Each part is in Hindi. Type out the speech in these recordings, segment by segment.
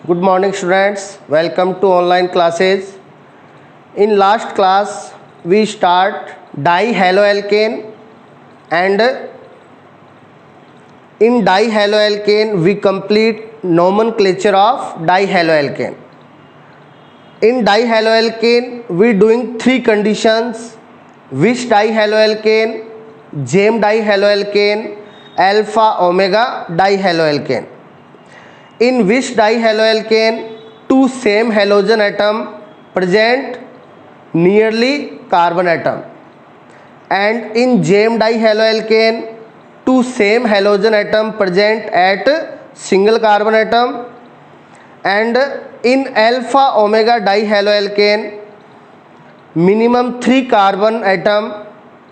Good morning students, welcome to online classes. In last class we start dihaloalkane and in dihaloalkane we complete nomenclature of dihaloalkane. In dihaloalkane we doing three conditions: Wish dihaloalkane, Jem dihaloalkane, alpha omega dihaloalkane. In which dihaloalkane two same halogen atom present nearly carbon atom, and in Jem dihaloalkane two same halogen atom present at single carbon atom, and in alpha omega dihaloalkane minimum 3 carbon atom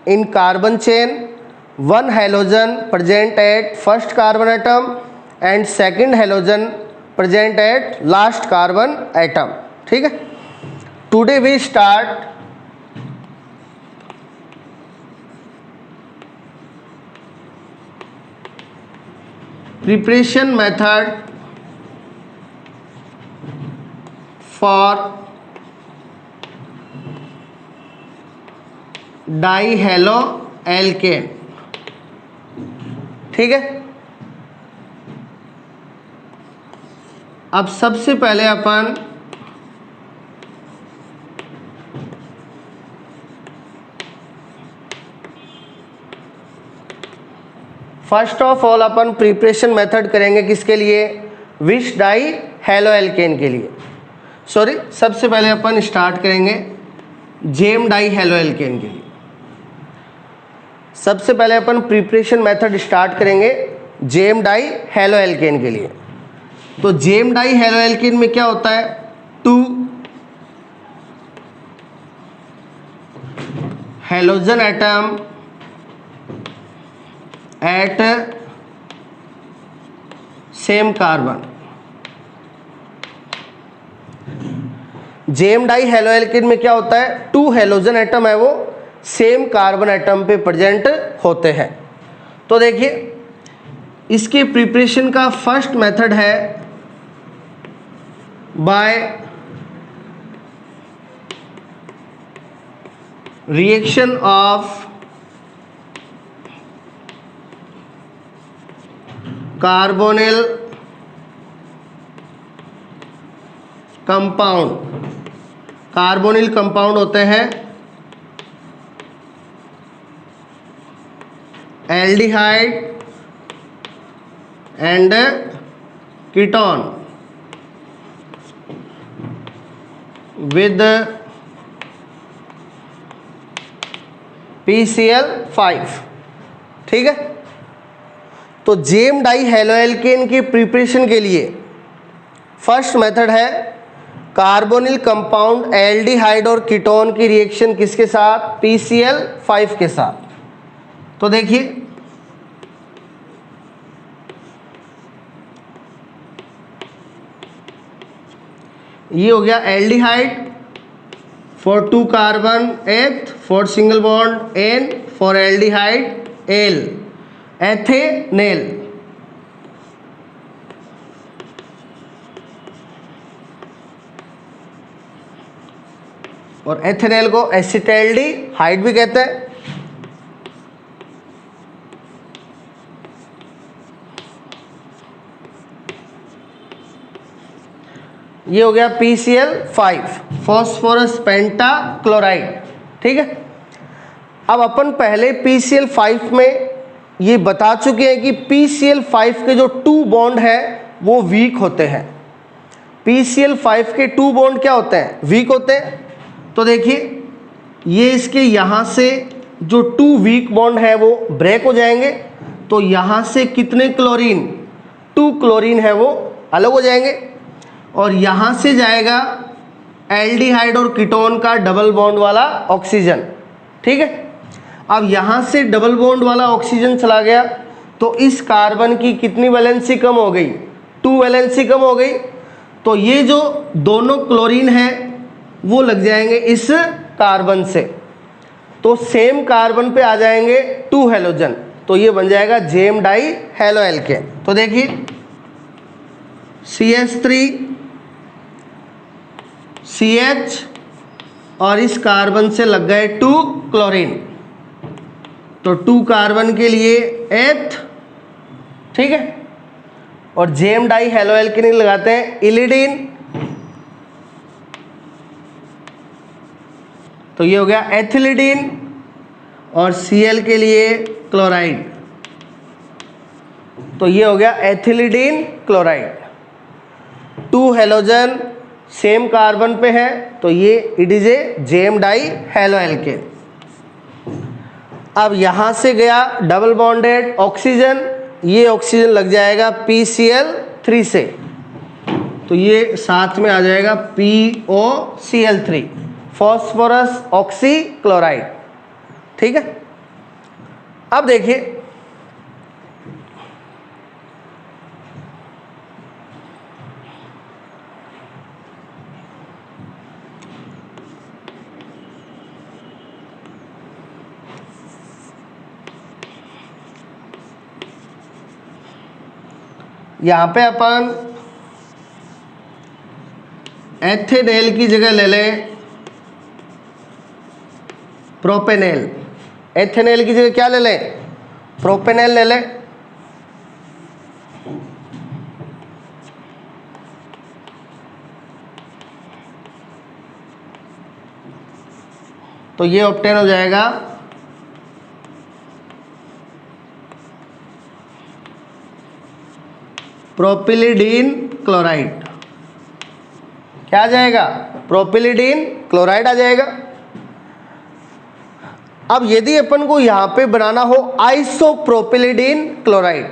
in carbon chain, one halogen present at first carbon atom and second halogen present at last carbon atom. ठीक है. Today we start preparation method for dihaloalkane. ठीक है. अब सबसे पहले अपन फर्स्ट ऑफ ऑल अपन प्रिपरेशन मेथड करेंगे किसके लिए? विश डाइहैलोएल्केन के लिए. सॉरी, सबसे पहले अपन स्टार्ट करेंगे जेम डाइहैलोएल्केन के लिए. सबसे पहले अपन प्रिपरेशन मेथड स्टार्ट करेंगे जेम डाइहैलोएल्केन के लिए. तो जेम डाइहैलोएल्केन में क्या होता है? 2 halogen atom at same carbon. Gem dihaloalkane में क्या होता है? 2 हैलोजन एटम है वो सेम कार्बन एटम पे प्रेजेंट होते हैं. तो देखिए, इसके प्रिपरेशन का फर्स्ट मेथड है by reaction of carbonyl compound. Carbonyl compound होते हैं aldehyde and ketone with PCl5. ठीक है. तो जेम डाइहैलोएल्केन की प्रिपरेशन के लिए फर्स्ट मेथड है कार्बोनिल कंपाउंड एल्डिहाइड और कीटोन की रिएक्शन किसके साथ? PCl5 के साथ. तो देखिए, ये हो गया aldehyde for 2 carbon eth for single bond an for aldehyde al ethanal. और एथेनेल को एसिटैल्डिहाइड भी कहते हैं. ये हो गया PCl5 फॉस्फोरस पेंटाक्लोराइड. ठीक है. अब अपन पहले PCl5 में ये बता चुके हैं कि PCl5 के जो 2 बॉन्ड है वो वीक होते हैं. PCl5 के 2 बॉन्ड क्या होते हैं? वीक होते हैं. तो देखिए, ये इसके यहाँ से जो 2 वीक बॉन्ड है वो ब्रेक हो जाएंगे. तो यहाँ से कितने क्लोरीन? 2 क्लोरीन है वो अलग हो जाएंगे. और यहाँ से जाएगा एल्डिहाइड और कीटोन का डबल बॉन्ड वाला ऑक्सीजन. ठीक है. अब यहाँ से डबल बॉन्ड वाला ऑक्सीजन चला गया तो इस कार्बन की कितनी वैलेंसी कम हो गई? 2 वैलेंसी कम हो गई. तो ये जो दोनों क्लोरीन है वो लग जाएंगे इस कार्बन से. तो सेम कार्बन पे आ जाएंगे 2 हैलोजन. तो ये बन जाएगा जेम डाइहैलोएल्केन. तो देखिए, CH3 CH और इस कार्बन से लग गए 2 क्लोरीन, तो 2 कार्बन के लिए एथ, ठीक है। और जेम डाई हेलो एल्केन लगाते हैं इलिडीन, तो ये हो गया एथिलिडीन। और Cl के लिए क्लोराइड, तो ये हो गया ethylidene chloride. 2 halogen same carbon पे है, तो ये it is a gem die hello alkane. अब यहां से गया डबल बॉन्डेड ऑक्सीजन, ये ऑक्सीजन लग जाएगा PCl3 से, तो ये साथ में आ जाएगा POCl3, फॉस्फोरस ऑक्सी क्लोराइड, ठीक है। अब देखिए यहाँ पे अपन एथेनेल की जगह ले लें प्रोपेनेल। एथेनेल की जगह क्या ले लें? प्रोपेनेल ले लें। तो ये ऑब्टेन हो जाएगा प्रोपिलिडीन क्लोराइड। क्या आ जाएगा? प्रोपिलिडीन क्लोराइड आ जाएगा। अब यदि अपन को यहां पे बनाना हो आइसोप्रोपिलिडीन क्लोराइड,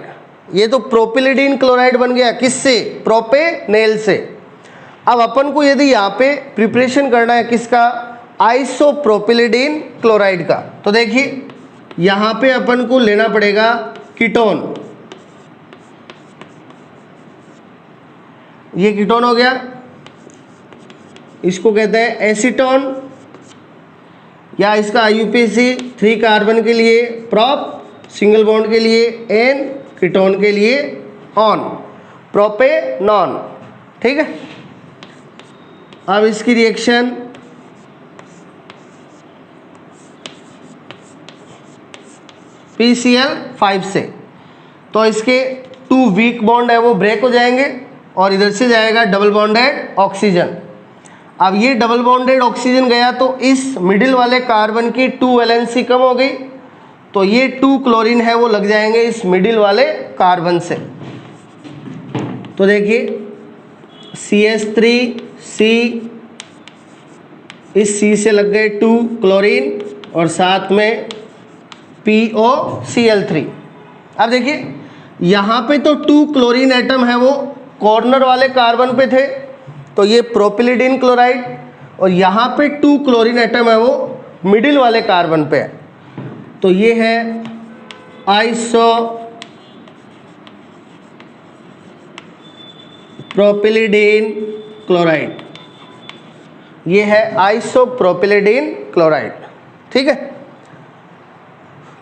ये तो प्रोपिलिडीन क्लोराइड बन गया, किससे? प्रोपेनेल से। अब अपन को यदि यहां पे प्रिपरेशन करना है किसका? आइसोप्रोपिलिडीन क्लोराइड का, तो देखिए यहां पे अपन को लेना पड़ेगा कीटोन। ये कीटोन हो गया, इसको कहते हैं एसीटोन, या इसका IUPAC 3 कार्बन के लिए प्रोप, सिंगल बॉन्ड के लिए एन, कीटोन के लिए ऑन, प्रोपेनॉन, ठीक है। अब इसकी रिएक्शन PCl5 से, तो इसके 2 वीक बॉन्ड है वो ब्रेक हो जाएंगे और इधर से जाएगा डबल बॉन्डेड ऑक्सीजन। अब ये डबल बॉन्डेड ऑक्सीजन गया तो इस मिडिल वाले कार्बन की 2 वैलेंसी कम हो गई, तो ये 2 क्लोरीन है वो लग जाएंगे इस मिडिल वाले कार्बन से। तो देखिए CH3C, इस C से लग गए 2 क्लोरीन और साथ में POCl3। अब देखिए यहाँ पे तो 2 क्लोरीन एटम है वो कॉर्नर वाले कार्बन पे थे, तो ये प्रोपिलिडीन क्लोराइड, और यहाँ पे 2 क्लोरीन एटम है वो मिडिल वाले कार्बन पे है, तो ये है आइसो प्रोपिलिडीन क्लोराइड, ये है आइसोप्रोपिलिडीन क्लोराइड, ठीक है।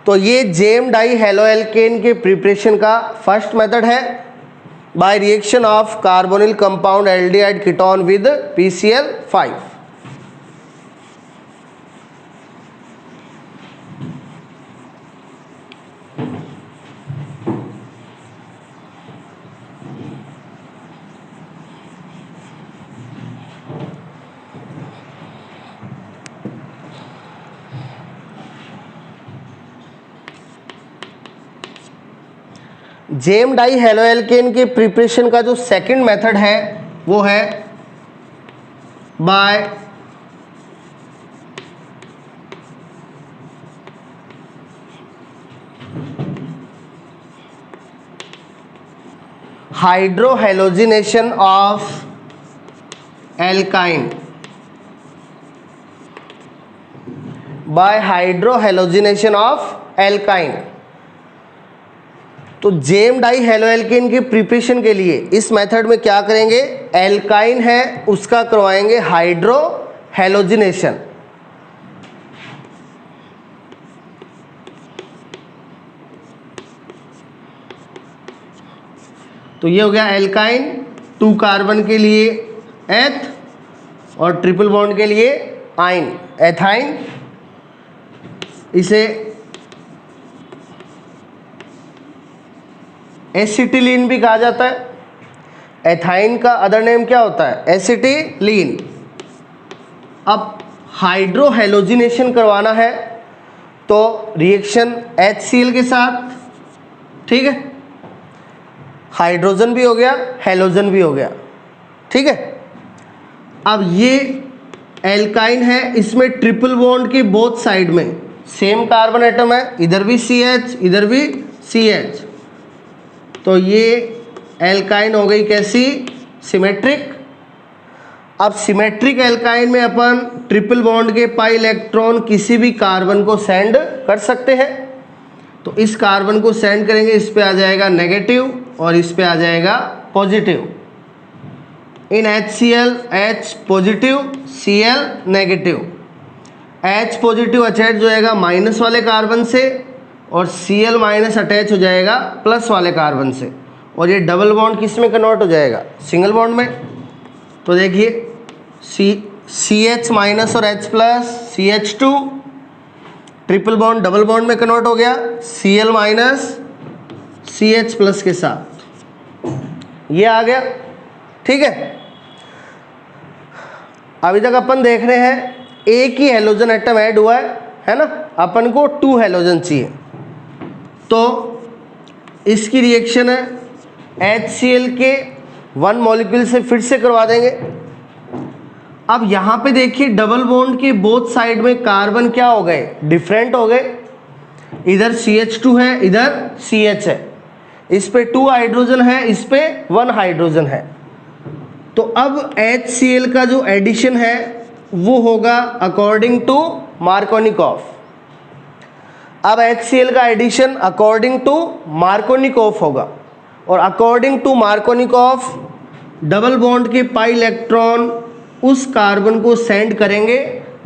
तो ये जेम डाई हेलो एल्केन के प्रिपरेशन का फर्स्ट मेथड है, by reaction of carbonyl compound aldehyde ketone with PCl5। Gem die halo alkane के प्रिपरेशन का जो सेकंड मेथड है वो है by hydrohalogenation of alkyne, by hydrohalogenation of alkyne. तो जेम डाई हेलो एल्केन के प्रिपरेशन के लिए इस मेथड में क्या करेंगे? एल्काइन है उसका करवाएंगे हाइड्रो हेलोजिनेशन। तो ये हो गया एल्काइन, 2 कार्बन के लिए एथ और ट्रिपल बॉन्ड के लिए आइन, एथाइन, इसे एसिटिलीन भी कहा जाता है। एथाइन का अदर नेम क्या होता है? एसिटिलीन। अब हाइड्रो हैलोजिनेशन करवाना है तो रिएक्शन HCl के साथ, ठीक है, हाइड्रोजन भी हो गया, हैलोजन भी हो गया, ठीक है। अब ये एल्काइन है, इसमें ट्रिपल बॉन्ड की बोथ साइड में सेम कार्बन एटम है, इधर भी CH इधर भी CH, तो ये एल्काइन हो गई कैसी? सिमेट्रिक। अब सिमेट्रिक एल्काइन में अपन ट्रिपल बॉन्ड के पाई इलेक्ट्रॉन किसी भी कार्बन को सेंड कर सकते हैं। तो इस कार्बन को सेंड करेंगे, इस पे आ जाएगा नेगेटिव और इस पे आ जाएगा पॉजिटिव। इन HCl H positive, Cl negative. H positive attach हो जाएगा माइनस वाले कार्बन से और Cl माइनस अटैच हो जाएगा प्लस वाले कार्बन से, और ये डबल बॉन्ड किस में कन्वर्ट हो जाएगा? सिंगल बॉन्ड में। तो देखिए CH माइनस और H plus CH2, triple bond double bond में कन्वर्ट हो गया Cl माइनस CH प्लस के साथ, ये आ गया, ठीक है। अभी तक अपन देख रहे हैं एक ही हेलोजन एटम ऐड हुआ है ना, अपन को 2 हेलोजन चाहिए, तो इसकी रिएक्शन है HCl के 1 मॉलिक्यूल से फिर से करवा देंगे। अब यहाँ पे देखिए डबल बॉन्ड के बोथ साइड में कार्बन क्या हो गए? डिफरेंट हो गए। इधर CH2 है, इधर CH है, इस पे 2 हाइड्रोजन है, इस पे 1 हाइड्रोजन है। तो अब HCl का जो एडिशन है वो होगा अकॉर्डिंग टू मार्कोनिकॉफ। अब HCl का एडिशन अकॉर्डिंग टू मार्कोनिकॉफ होगा, और according to Markovnikov double bond के पाई इलेक्ट्रॉन उस कार्बन को सेंड करेंगे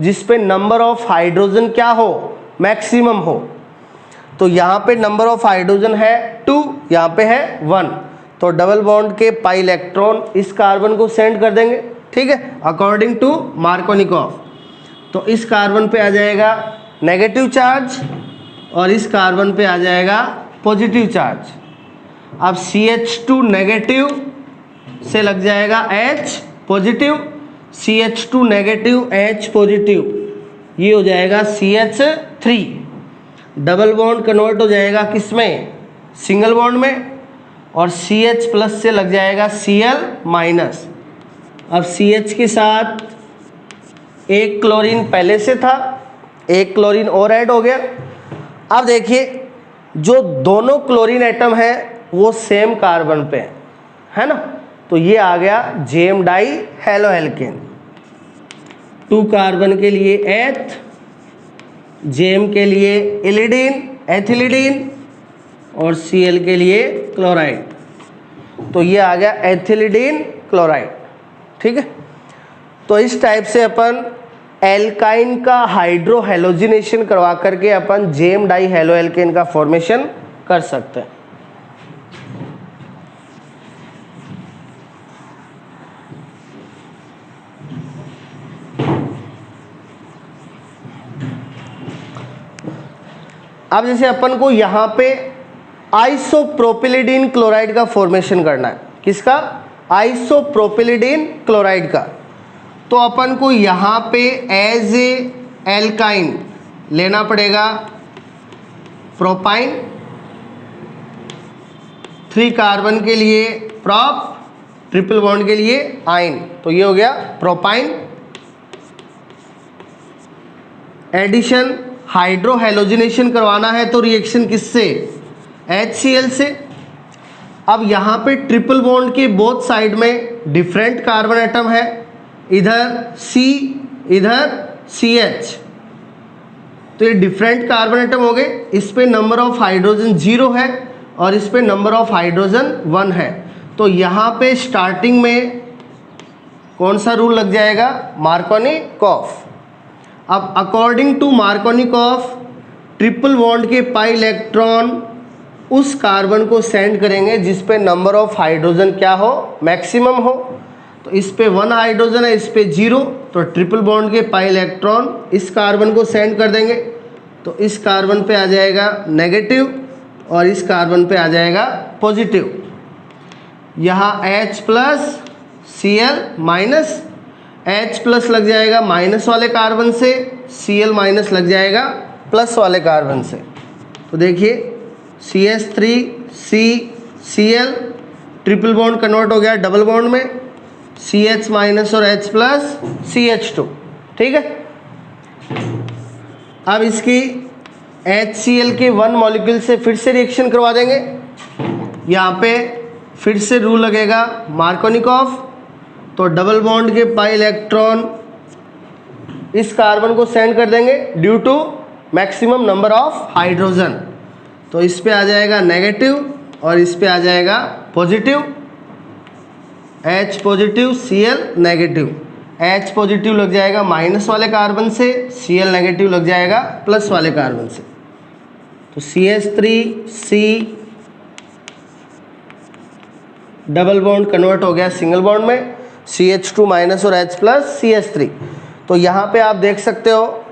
जिस पे नंबर ऑफ हाइड्रोजन क्या हो? मैक्सिमम हो। तो यहाँ पे नंबर ऑफ हाइड्रोजन है 2, यहाँ पे है 1, तो डबल बॉन्ड के पाई इलेक्ट्रॉन इस कार्बन को सेंड कर देंगे, ठीक है, अकॉर्डिंग टू मार्कोनिकॉफ। तो इस कार्बन पे आ जाएगा नेगेटिव चार्ज और इस कार्बन पे आ जाएगा पॉजिटिव चार्ज। अब CH2 नेगेटिव से लग जाएगा H positive, CH2 negative H positive, ये हो जाएगा CH3। डबल बॉन्ड कन्वर्ट हो जाएगा किस में? सिंगल बॉन्ड में, और CH प्लस से लग जाएगा Cl माइनस। अब CH के साथ एक क्लोरीन पहले से था, एक क्लोरीन और ऐड हो गया। अब देखिए जो दोनों क्लोरीन एटम है वो सेम कार्बन पे है ना, तो ये आ गया JM डाई हेलोएल्केन। 2 कार्बन के लिए एथ, JM के लिए इलिडीन, एथिलिडीन, और Cl के लिए क्लोराइड, तो ये आ गया एथिलिडीन क्लोराइड, ठीक है। तो इस टाइप से अपन एल्काइन का हाइड्रो हैलोजिनेशन करवा करके अपन JM डाई हेलोएल्केन का फॉर्मेशन कर सकते हैं। अब जैसे अपन को यहाँ पे आइसोप्रोपिलिडीन क्लोराइड का फॉर्मेशन करना है, किसका? आइसोप्रोपिलिडीन क्लोराइड का। तो अपन को यहाँ पे एज ए एल्काइन लेना पड़ेगा प्रोपाइन, 3 कार्बन के लिए प्रॉप, ट्रिपल बॉन्ड के लिए आइन, तो ये हो गया प्रोपाइन। एडिशन हाइड्रो हैलोजिनेशन करवाना है तो रिएक्शन किससे? HCl से। अब यहाँ पे ट्रिपल बॉन्ड के बोथ साइड में डिफरेंट कार्बन एटम है, इधर C इधर CH, तो ये डिफरेंट कार्बन एटम हो गए। इस पे नंबर ऑफ हाइड्रोजन 0 है और इस पे नंबर ऑफ हाइड्रोजन 1 है, तो यहाँ पे स्टार्टिंग में कौन सा रूल लग जाएगा? मार्कोनिकॉफ। अब according to Markovnikov triple bond के पाई इलेक्ट्रॉन उस कार्बन को सेंड करेंगे जिस पे नंबर ऑफ हाइड्रोजन क्या हो? मैक्सिमम हो। तो इस पे 1 हाइड्रोजन है, इस पे 0, तो ट्रिपल बॉन्ड के पाई इलेक्ट्रॉन इस कार्बन को सेंड कर देंगे, तो इस कार्बन पे आ जाएगा नेगेटिव और इस कार्बन पे आ जाएगा पॉजिटिव। यहाँ H plus Cl minus, H plus लग जाएगा माइनस वाले कार्बन से, Cl माइनस लग जाएगा प्लस वाले कार्बन से। तो देखिए CH3 CCl triple bond convert हो गया डबल बॉन्ड में, CH माइनस और H प्लस CH2, ठीक है। अब इसकी HCl के 1 मॉलिक्यूल से फिर से रिएक्शन करवा देंगे। यहाँ पे फिर से रूल लगेगा मार्कोनिकॉफ, तो डबल बॉन्ड के पाई इलेक्ट्रॉन इस कार्बन को सेंड कर देंगे due to maximum number of hydrogen, तो इस पे आ जाएगा नेगेटिव और इस पे आ जाएगा positive. H positive Cl negative, H positive लग जाएगा माइनस वाले कार्बन से, Cl नेगेटिव लग जाएगा प्लस वाले कार्बन से। तो CH3C डबल बॉन्ड कन्वर्ट हो गया सिंगल बॉन्ड में, CH2 माइनस और H प्लस CH3। तो यहाँ पे आप देख सकते हो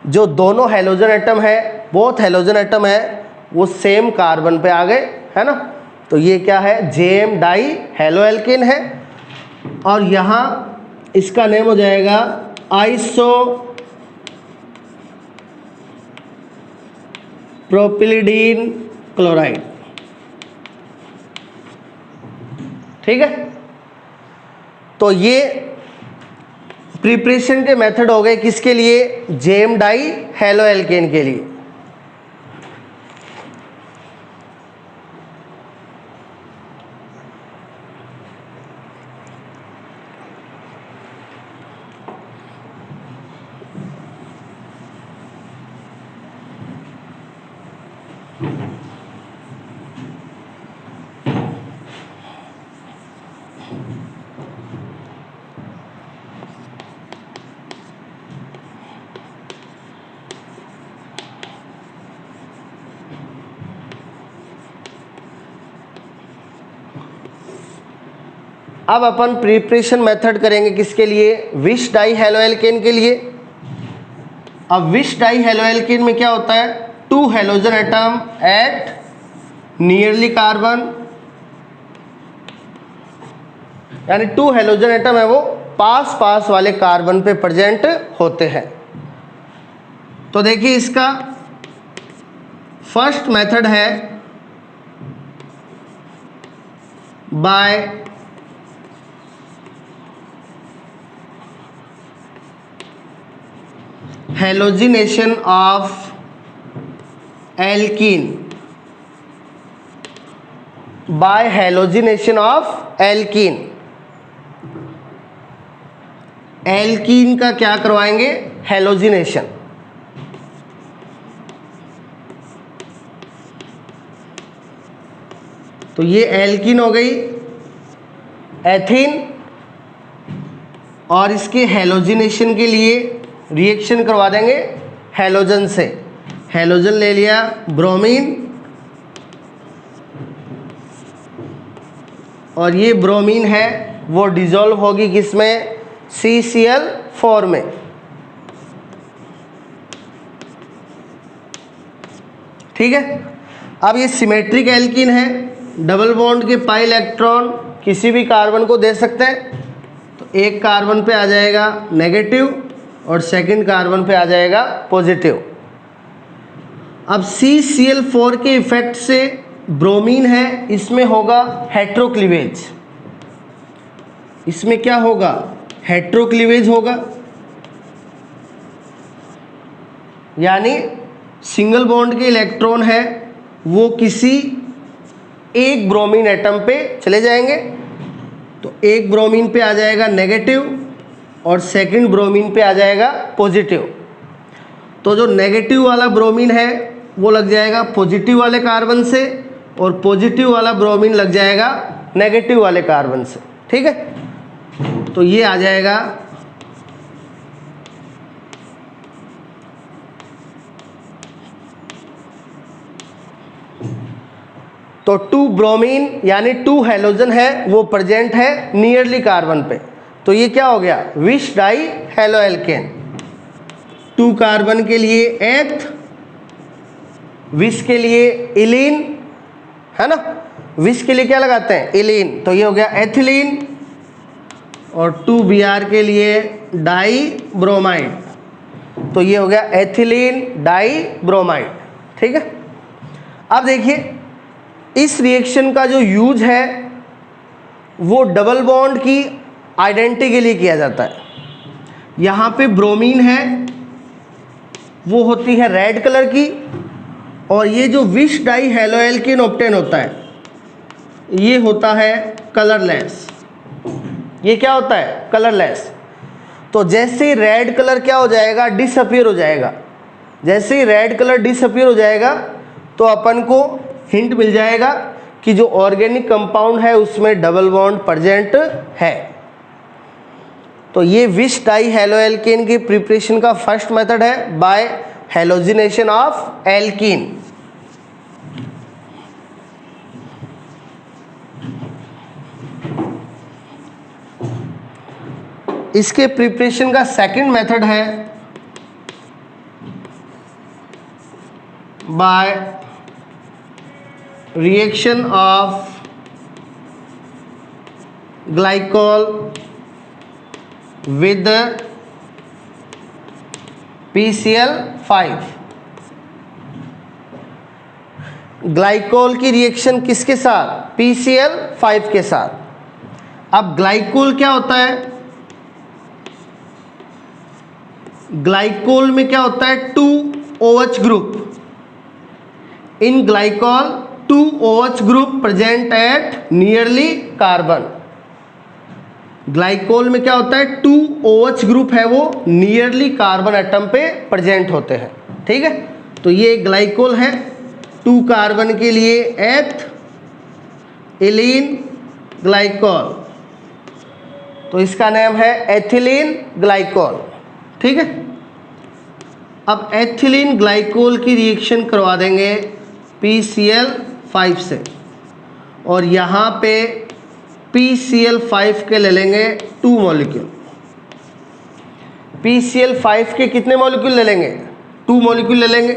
जो दोनों हैलोजन एटम है, बोथ हैलोजन एटम है, वो सेम कार्बन पे आ गए, है ना। तो ये क्या है, JM डाई हेलो एल्केन है, और यहाँ इसका नेम हो जाएगा आइसो प्रोपिलिडीन क्लोराइड, ठीक है। तो ये प्रिपरेशन के मेथड हो गए किसके लिए, JM डाई हेलो एल्केन के लिए। अब अपन प्रिपरेशन मेथड करेंगे किसके लिए, विश डाई हेलो एल्केन के लिए। अब विश डाई हेलो एल्केन में क्या होता है, 2 halogen atom eight nearly carbon, यानी 2 हैलोजन एटम है वो पास पास वाले कार्बन पे प्रेजेंट होते हैं। तो देखिए इसका फर्स्ट मेथड है by halogenation of alkene, by halogenation of alkene. Alkene का क्या करवाएंगे, हेलोजिनेशन। तो ये एल्कीन हो गई एथीन, और इसके हेलोजिनेशन के लिए रिएक्शन करवा देंगे हैलोजन से। हैलोजन ले लिया ब्रोमीन, और ये ब्रोमीन है वो डिसॉल्व होगी किसमें, CCl4 में। ठीक है। अब ये सिमेट्रिक एल्कीन है, डबल बॉन्ड के पाई इलेक्ट्रॉन किसी भी कार्बन को दे सकते हैं। तो एक कार्बन पे आ जाएगा नेगेटिव और सेकंड कार्बन पे आ जाएगा पॉजिटिव। अब CCl4 के इफेक्ट से ब्रोमीन है, इसमें होगा हेट्रोक्लीवेज। इसमें क्या होगा, हेट्रोक्लीवेज होगा, यानी सिंगल बॉन्ड के इलेक्ट्रॉन है वो किसी एक ब्रोमीन एटम पे चले जाएंगे। तो एक ब्रोमीन पे आ जाएगा नेगेटिव और सेकंड ब्रोमीन पे आ जाएगा पॉजिटिव। तो जो नेगेटिव वाला ब्रोमीन है वो लग जाएगा पॉजिटिव वाले कार्बन से, और पॉजिटिव वाला ब्रोमीन लग जाएगा नेगेटिव वाले कार्बन से। ठीक है। तो ये आ जाएगा तो 2 ब्रोमीन यानी 2 हैलोजन है वो प्रेजेंट है नियरली कार्बन पे। तो ये क्या हो गया, wish die halo alkane, 2 carbon के लिए एथ, विष के लिए इलीन, है ना, विष के लिए क्या लगाते हैं, इलीन, तो ये हो गया एथिलीन, और 2Br के लिए डाई ब्रोमाइड, तो ये हो गया एथिलीन डाई ब्रोमाइड। ठीक है, अब देखिए इस रिएक्शन का जो यूज है वो डबल बॉन्ड की आइडेंटिटी के लिए किया जाता है। यहाँ पे ब्रोमीन है वो होती है रेड कलर की, और ये जो विष डाई हेलोएल्केन ऑब्टेन होता है ये होता है कलरलेस। ये क्या होता है, कलरलेस। तो जैसे ही रेड कलर क्या हो जाएगा, डिसअपियर हो जाएगा, जैसे ही रेड कलर डिसअपियर हो जाएगा तो अपन को हिंट मिल जाएगा कि जो ऑर्गेनिक कंपाउंड है उसमें डबल बॉन्ड प्रेजेंट है। तो ये विष डाई हेलोएल्केन की प्रिपरेशन का फर्स्ट मेथड है बाय हेलोजिनेशन ऑफ एल्कीन। इसके प्रिपरेशन का सेकंड मेथड है by reaction of glycol with PCl5। Glycol की रिएक्शन किसके साथ, PCl5 के साथ। अब ग्लाइकोल क्या होता है, ग्लाइकोल में क्या होता है 2OH group. In glycol 2OH group present at nearly carbon. Glycol में क्या होता है 2OH ग्रुप है वो नियरली कार्बन एटम पे प्रेजेंट होते हैं। ठीक है, तो ये ग्लाइकोल है, 2 कार्बन के लिए एथ इलीन ग्लाइकोल, तो इसका नाम है एथिलीन ग्लाइकोल। ठीक है, अब एथिलीन ग्लाइकोल की रिएक्शन करवा देंगे PCl5 से, और यहाँ पे PCl5 के ले लेंगे 2 मॉलिक्यूल। PCl5 के कितने मॉलिक्यूल ले लेंगे, 2 मॉलिक्यूल ले लेंगे।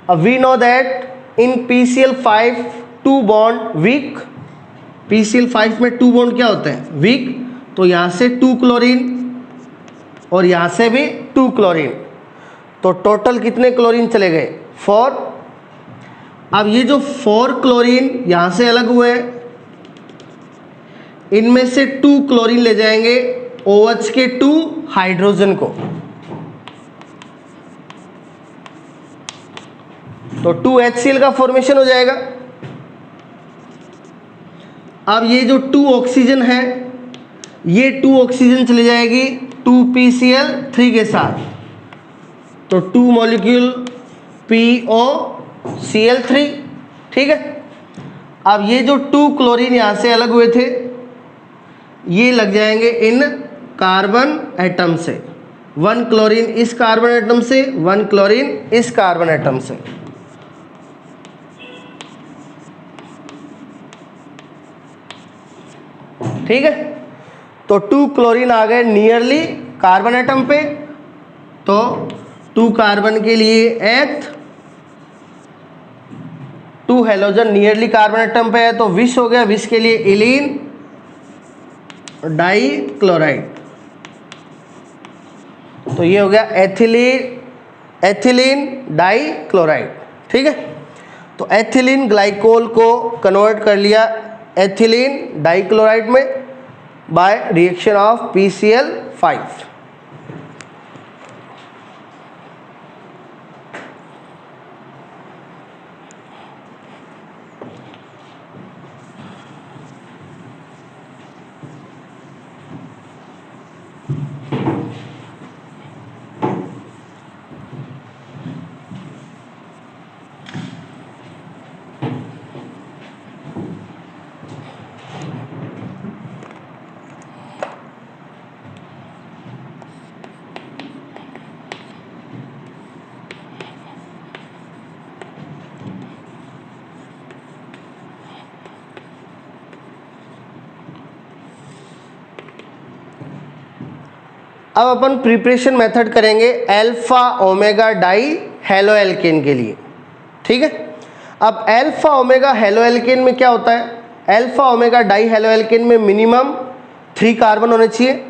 अब we know that in PCl5 2 bond weak, PCl5 में 2 बॉन्ड क्या होते हैं, वीक, तो यहाँ से 2 क्लोरीन और यहाँ से भी 2 क्लोरीन, तो टोटल कितने क्लोरीन चले गए, 4। अब ये जो 4 क्लोरीन यहाँ से अलग हुए, इनमें से 2 क्लोरीन ले जाएंगे OH के 2 हाइड्रोजन को, तो 2HCl का फॉर्मेशन हो जाएगा। अब ये जो 2 ऑक्सीजन है ये 2 ऑक्सीजन चली जाएगी 2PCl3 के साथ, तो 2 मॉलिक्यूल POCl3। ठीक है, अब ये जो 2 क्लोरीन यहाँ से अलग हुए थे ये लग जाएंगे इन कार्बन एटम से, 1 क्लोरीन इस कार्बन एटम से, 1 क्लोरीन इस कार्बन एटम से। ठीक है, तो 2 क्लोरीन आ गए नियरली कार्बन एटम पे, तो 2 कार्बन के लिए एथ, 2 हेलोजन नियरली कार्बन एटम पे है तो विष हो गया, विष के लिए इलीन डाई क्लोराइड, तो ये हो गया एथिलीन डाई क्लोराइड। ठीक है, तो एथिलीन ग्लाइकोल को कन्वर्ट कर लिया एथिलीन डाई क्लोराइड में बाय रिएक्शन ऑफ PCl5। अब अपन प्रिपरेशन मेथड करेंगे alpha omega die halo alkane के लिए, ठीक है। अब अल्फा ओमेगा हेलो एल्केन में क्या होता है, alpha omega die halo alkane में मिनिमम 3 कार्बन होने चाहिए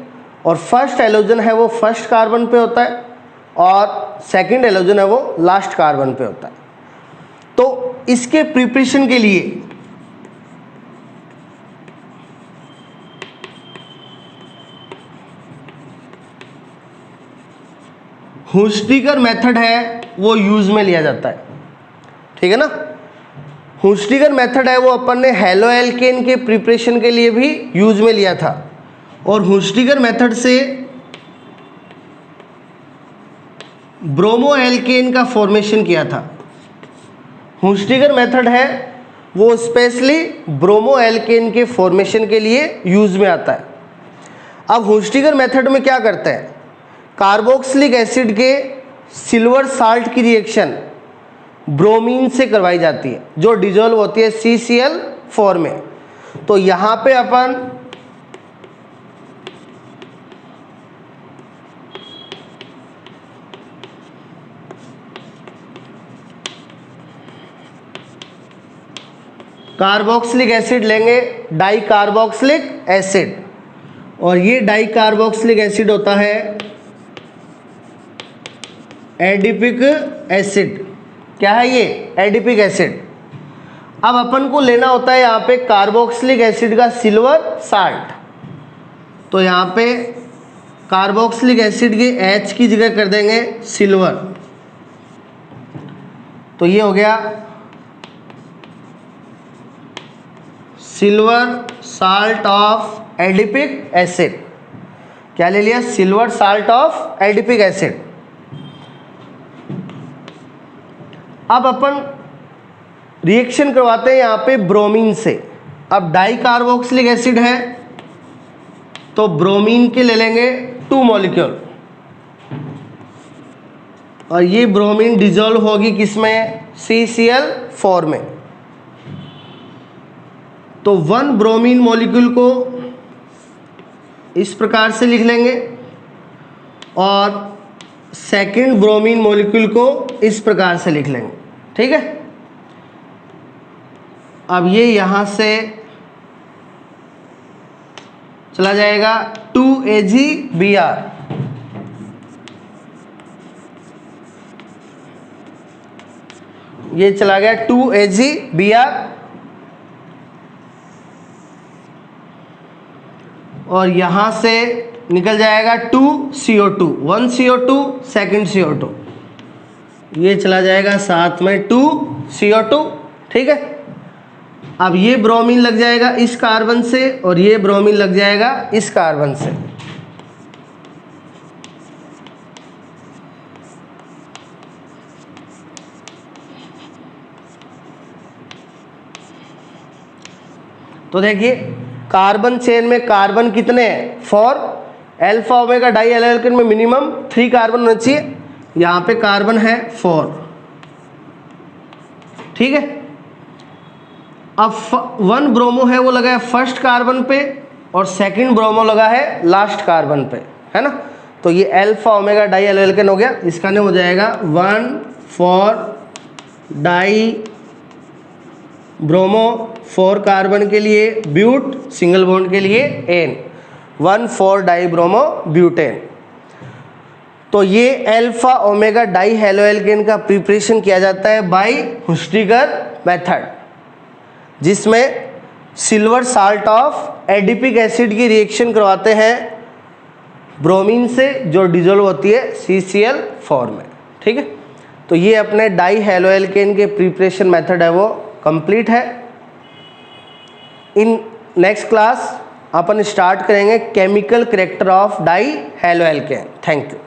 और फर्स्ट हैलोजन है वो फर्स्ट कार्बन पे होता है और सेकंड हैलोजन है वो लास्ट कार्बन पे होता है। तो इसके प्रिपरेशन के लिए हुस्टिगर मेथड है वो यूज में लिया जाता है, ठीक है ना। हुस्टिगर मेथड है वो अपन ने हेलो एल्केन के प्रिपरेशन के लिए भी यूज में लिया था और हुस्टिगर मेथड से ब्रोमो एल्केन का फॉर्मेशन किया था। हुस्टिगर मेथड है वो स्पेशली ब्रोमो एल्केन के फॉर्मेशन के लिए यूज में आता है। अब हुस्टिगर मेथड में क्या करते हैं, कार्बोक्सिलिक एसिड के सिल्वर साल्ट की रिएक्शन ब्रोमीन से करवाई जाती है जो डिजोल्व होती है CCl4 में। तो यहाँ पे अपन कार्बोक्सिलिक एसिड लेंगे, डाई कार्बोक्सिलिक एसिड, और ये डाई कार्बोक्सिलिक एसिड होता है एडिपिक एसिड। क्या है ये, एडिपिक एसिड। अब अपन को लेना होता है यहाँ पे कार्बोक्सिलिक एसिड का सिल्वर साल्ट, तो यहाँ पे कार्बोक्सिलिक एसिड के H की जगह कर देंगे सिल्वर, तो ये हो गया silver salt of adipic acid. क्या ले लिया, silver salt of adipic acid. अब अपन रिएक्शन करवाते हैं यहाँ पे ब्रोमीन से। अब डाई कार्बोक्सिलिक एसिड है तो ब्रोमीन के ले लेंगे 2 मॉलिक्यूल और ये ब्रोमीन डिजोल्व होगी किसमें, CCl4 में। तो 1 ब्रोमीन मॉलिक्यूल को इस प्रकार से लिख लेंगे और सेकंड ब्रोमीन मॉलिक्यूल को इस प्रकार से लिख लेंगे, ठीक है। अब ये यहां से चला जाएगा 2AgBr, ये चला गया 2AgBr और यहां से निकल जाएगा 2CO2, 1 CO2 सेकंड CO2, ये चला जाएगा साथ में 2 CO2, ठीक है। अब ये ब्रोमीन लग जाएगा इस कार्बन से और ये ब्रोमीन लग जाएगा इस कार्बन से। तो देखिए कार्बन चेन में कार्बन कितने हैं, 4। अल्फा ओमेगा डाई एल्केन में मिनिमम 3 कार्बन होना चाहिए, यहाँ पे कार्बन है 4, ठीक है। अब 1 ब्रोमो है वो लगा है फर्स्ट कार्बन पे और सेकंड ब्रोमो लगा है लास्ट कार्बन पे, है ना। तो ये अल्फा ओमेगा डाई एल्केन हो गया, इसका नाम हो जाएगा 1,4 डाई ब्रोमो, 4 कार्बन के लिए ब्यूट, सिंगल बॉन्ड के लिए एन, 1,4 डाई ब्रोमो ब्यूटेन। तो ये alpha omega die halo alkane का प्रिपरेशन किया जाता है बाय हुस्टिगर मेथड, जिसमें silver salt of adipic acid की रिएक्शन करवाते हैं ब्रोमीन से जो डिजोल्व होती है CCl4 में, ठीक है। तो ये अपने डाई हेलो एल्केन के प्रिपरेशन मेथड है वो कंप्लीट है। इन नेक्स्ट क्लास अपन स्टार्ट करेंगे chemical character of die halo alkane. Thank you.